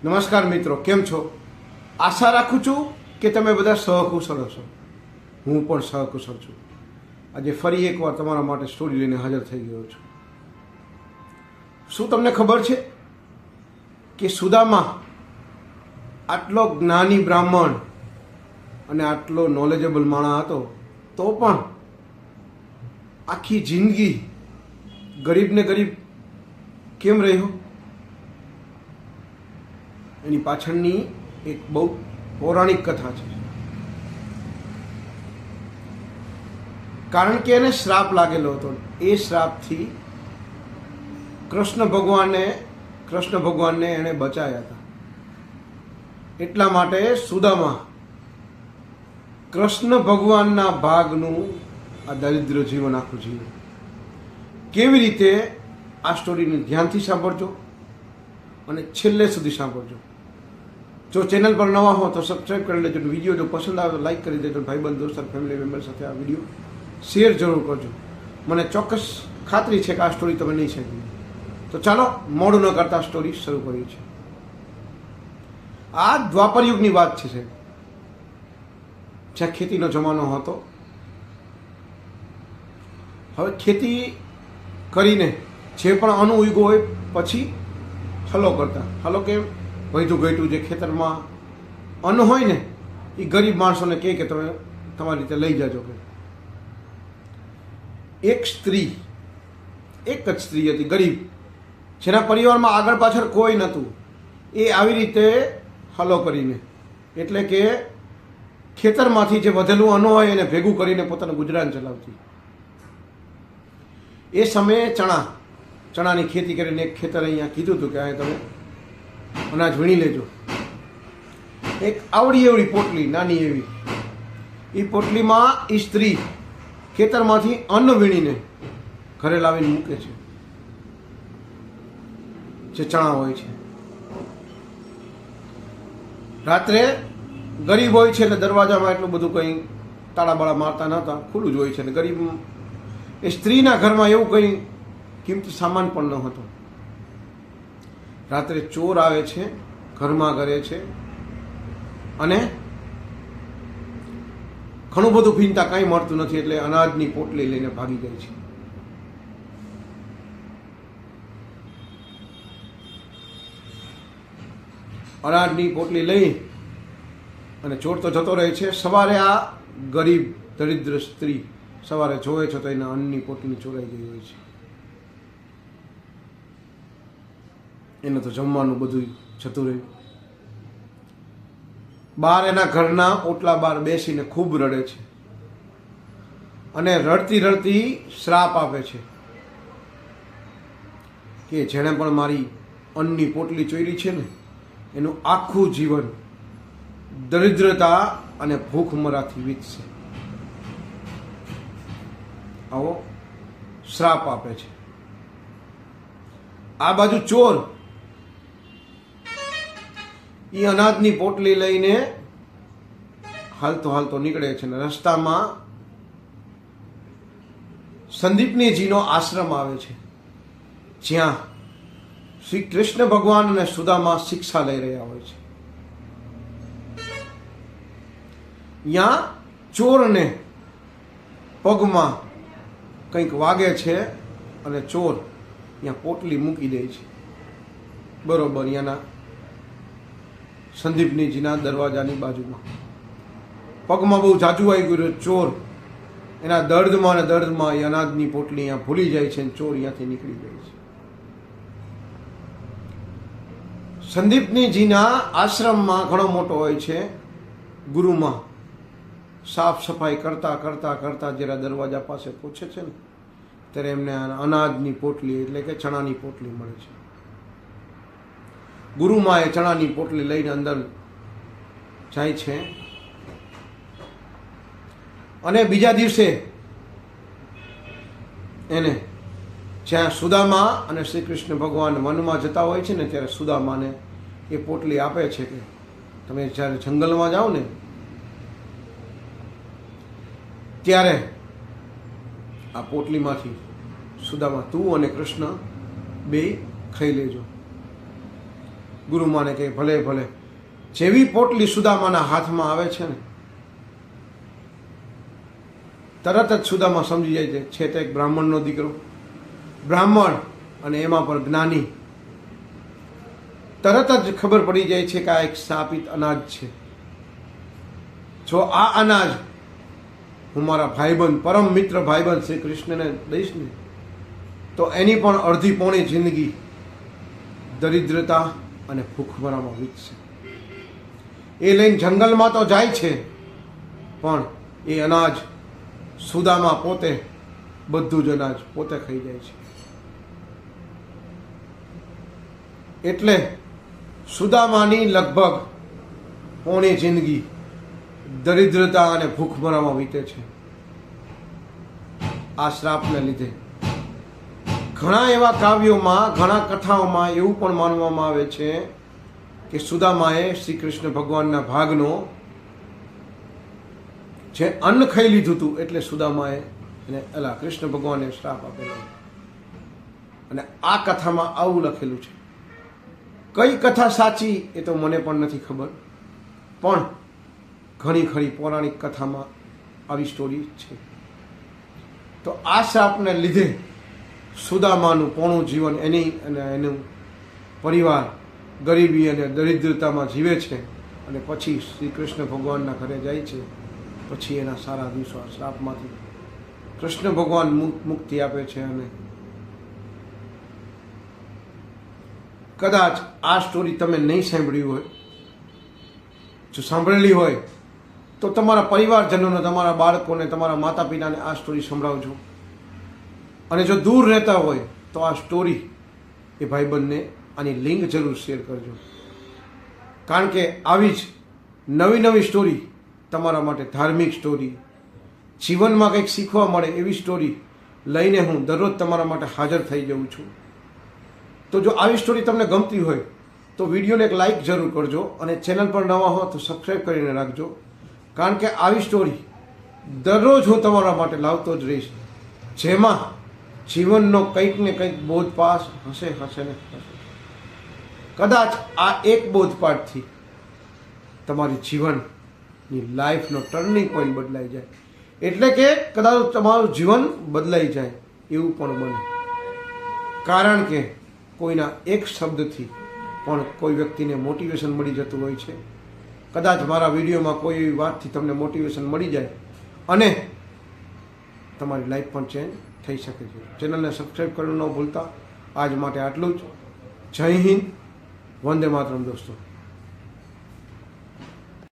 નમસ્કાર મિત્રો, કેમ છો? આશા રાખું છું કે તમે બધા સહકુશળ હશો. હું પણ સહકુશળ છું. આજે ફરી એકવાર તમારા માટે સ્ટોરી લઈને હાજર થઈ ગયો છું. શું તમને ખબર છે કે સુદામા આટલો જ્ઞાની બ્રાહ્મણ અને આટલો નોલેજેબલ માણસ હતો તો પણ આખી જિંદગી ગરીબને ગરીબ કેમ રહ્યો? એની પાછળની એક બહુ પૌરાણિક કથા છે. કારણ કે એને શ્રાપ લાગેલો હતો. એ શ્રાપથી કૃષ્ણ ભગવાનને એણે બચાયા હતા. એટલા માટે સુદામા કૃષ્ણ ભગવાનના ભાગનું આ દરિદ્ર જીવન આખું જીવન. કેવી રીતે? આ સ્ટોરીને ધ્યાનથી સાંભળજો અને છેલ્લે સુધી સાંભળજો. જો ચેનલ પર નવા હો તો સબસ્ક્રાઈબ કરી લેજો. વિડીયો જો પસંદ આવે તો લાઈક કરી દેજો. ભાઈબંધ દોસ્ત ફેમિલી મેમ્બર સાથે આ વિડીયો શેર જરૂર કરજો. મને ચોક્કસ ખાતરી છે કે આ સ્ટોરી તમે નહીં સમજો. તો ચાલો મોડું ન કરતા સ્ટોરી શરૂ કરીએ છીએ. આ દ્વાપર યુગની વાત છે સાહેબ, જ્યાં ખેતીનો જમાનો હતો. હવે ખેતી કરીને જે પણ અન્ન ઉગ્યો હોય પછી હલો કરતા. હલો કેમ? વૈધું ઘટ્યું જે ખેતરમાં અન્ન હોય ને એ ગરીબ માણસોને કહે કે તમે તમારી રીતે લઈ જાજો. કે એક જ સ્ત્રી હતી ગરીબ, જેના પરિવારમાં આગળ પાછળ કોઈ નહોતું. એ આવી રીતે હલો કરીને, એટલે કે ખેતરમાંથી જે વધેલું અન્ન હોય એને ભેગું કરીને પોતાનું ગુજરાન ચલાવતી. એ સમયે ચણાની ખેતી કરીને એક ખેતર અહીંયા કીધું હતું કે અહીં તમે અનાજ વીણી લેજો. એક આવડી એવડી પોટલી, નાની એવી, એ પોટલીમાં એ સ્ત્રી ખેતરમાંથી અન્ન વીણીને ઘરે લાવીને મૂકે છે, જે ચણા હોય છે. રાત્રે ગરીબ હોય છે એટલે દરવાજામાં એટલું બધું કંઈ તાળા બાળા મારતા નહોતા, ખુલ્લું જ હોય છે. અને ગરીબ એ સ્ત્રીના ઘરમાં એવું કંઈ કિંમતી સામાન પણ ન હતો. રાત્રે ચોર આવે છે, ઘરમાં કરે છે અને ઘણું બધું ભીનતા કાંઈ મળતું નથી એટલે અનાજની પોટલી લઈને ભાગી જાય છે. અનાજની પોટલી લઈ અને ચોર તો જતો રહે છે. સવારે આ ગરીબ દરિદ્ર સ્ત્રી સવારે જોવે છે તો એના અન્નની પોટલી ચોરાઈ ગઈ હોય છે. એને તો જમવાનું બધું જતું રહ્યું. બહાર એના ઘરના ઓટલા બહાર બેસીને ખૂબ રડે છે અને રડતી રડતી શ્રાપ આપે છે કે જેણે પણ મારી અન્નની પોટલી ચોરી છે ને એનું આખું જીવન દરિદ્રતા અને ભૂખમરાથી વીતશે. આવો શ્રાપ આપે છે. આ બાજુ ચોર એ અનાજની પોટલી લઈને હાલતો નીકળે છે ને રસ્તામાં સંદીપનીજીનો આશ્રમ આવે છે, જ્યાં શ્રી કૃષ્ણ ભગવાન અને સુદામા શિક્ષા લઈ રહ્યા હોય છે. ત્યાં ચોરને પગમાં કંઈક વાગે છે અને ચોર ત્યાં પોટલી મૂકી દે છે બરોબર ત્યાંના સંદીપનીજીના દરવાજાની બાજુમાં. પગમાં બહુ જાજુ આવી ગયું. ચોર એના દર્દમાં એ અનાજની પોટલી અહીંયા ભૂલી જાય છે અને ચોર અહીંયાથી નીકળી જાય છે. સંદીપનીજીના આશ્રમમાં ઘણો મોટો હોય છે. ગુરુમાં સાફ સફાઈ કરતા જ્યારે દરવાજા પાસે પહોંચે છે ને ત્યારે એમને અનાજની પોટલી એટલે કે ચણાની પોટલી મળે છે. ગુરુમાં એ ચણાની પોટલી લઈને અંદર જાય છે અને બીજા દિવસે એને જ્યાં સુદામા અને શ્રી કૃષ્ણ ભગવાન વનમાં જતા હોય છે ને ત્યારે સુદામાને એ પોટલી આપે છે કે તમે જ્યારે જંગલમાં જાઓ ને ત્યારે આ પોટલીમાંથી સુદામા તું અને કૃષ્ણ બે ખાઈ લેજો. ગુરુમાને કહે ભલે ભલે. જેવી પોટલી સુદામાના હાથમાં આવે છે ને, તરત જ સુદામા સમજી જાય છે તે એક બ્રાહ્મણનો દીકરો, બ્રાહ્મણ અને એમાં પણ જ્ઞાની. તરત જ ખબર પડી જાય છે કે આ એક શાપિત અનાજ છે. જો આ અનાજ હું મારા ભાઈબંધ, પરમ મિત્ર ભાઈબંધ શ્રી કૃષ્ણને દઈશ ને, તો એની પણ અડધી પોણી જિંદગી દરિદ્રતા અને ભૂખમરામાં વીતશે. એ લઈને જંગલમાં તો જાય છે, પણ એ અનાજ સુદામા પોતે બધું જ અનાજ પોતે ખાઈ જાય છે. એટલે સુદામાની લગભગ પોણી જિંદગી દરિદ્રતા અને ભૂખમરામાં વીતે છે આ શ્રાપને લીધે. ઘણા એવા કાવ્યોમાં, ઘણા કથાઓમાં એવું પણ માનવામાં આવે છે કે સુદામાએ શ્રી કૃષ્ણ ભગવાનના ભાગનો જે અન્ન ખાઈ લીધું હતું એટલે સુદામાએ એને કૃષ્ણ ભગવાને શ્રાપ આપેલો. અને આ કથામાં આવું લખેલું છે. કઈ કથા સાચી એ તો મને પણ નથી ખબર, પણ ઘણી ખરી પૌરાણિક કથામાં આવી સ્ટોરી છે. તો આ શ્રાપને લીધે સુદામાનું પોણું જીવન એની અને એનું પરિવાર ગરીબી અને દરિદ્રતામાં જીવે છે, અને પછી શ્રી કૃષ્ણ ભગવાનના ઘરે જાય છે. પછી એના સારા દિવસો આ શ્રાપમાંથી કૃષ્ણ ભગવાન મુક્તિ આપે છે. અને કદાચ આ સ્ટોરી તમે નહીં સાંભળી હોય, જો સાંભળેલી હોય તો તમારા પરિવારજનોને, તમારા બાળકોને, તમારા માતા પિતાને આ સ્ટોરી સંભળાવજો. અને જો દૂર રહેતા હોય તો આ સ્ટોરી એ ભાઈબંધને આની લિંક જરૂર શેર કરજો. કારણ કે આવી જ નવી નવી સ્ટોરી તમારા માટે, ધાર્મિક સ્ટોરી, જીવનમાં કંઈક શીખવા મળે એવી સ્ટોરી લઈને હું દરરોજ તમારા માટે હાજર થઈ જાઉં છું. તો જો આવી સ્ટોરી તમને ગમતી હોય તો વિડીયોને એક લાઈક જરૂર કરજો, અને ચેનલ પર નવા હો તો સબસ્ક્રાઈબ કરીને રાખજો. કારણ કે આવી સ્ટોરી દરરોજ હું તમારા માટે લાવતો જ રહીશ, જેમાં જીવનનો કંઈક ને કંઈક બોધપાઠ હશે ને હશે. કદાચ આ એક બોધપાઠથી તમારી જીવનની લાઈફનો ટર્નિંગ પોઈન્ટ બદલાઈ જાય. એટલે કે કદાચ તમારું જીવન બદલાઈ જાય એવું પણ બને. કારણ કે કોઈના એક શબ્દથી પણ કોઈ વ્યક્તિને મોટિવેશન મળી જતું હોય છે. કદાચ મારા વિડીયોમાં કોઈ એવી વાતથી તમને મોટિવેશન મળી જાય અને તમારી લાઈફ પણ ચેન્જ થઈ શકે છે. ચેનલને સબસ્ક્રાઈબ કરવાનું ન ભૂલતા. આજ માટે આટલું જ. જય હિન્દ, વંદે માતરમ દોસ્તો.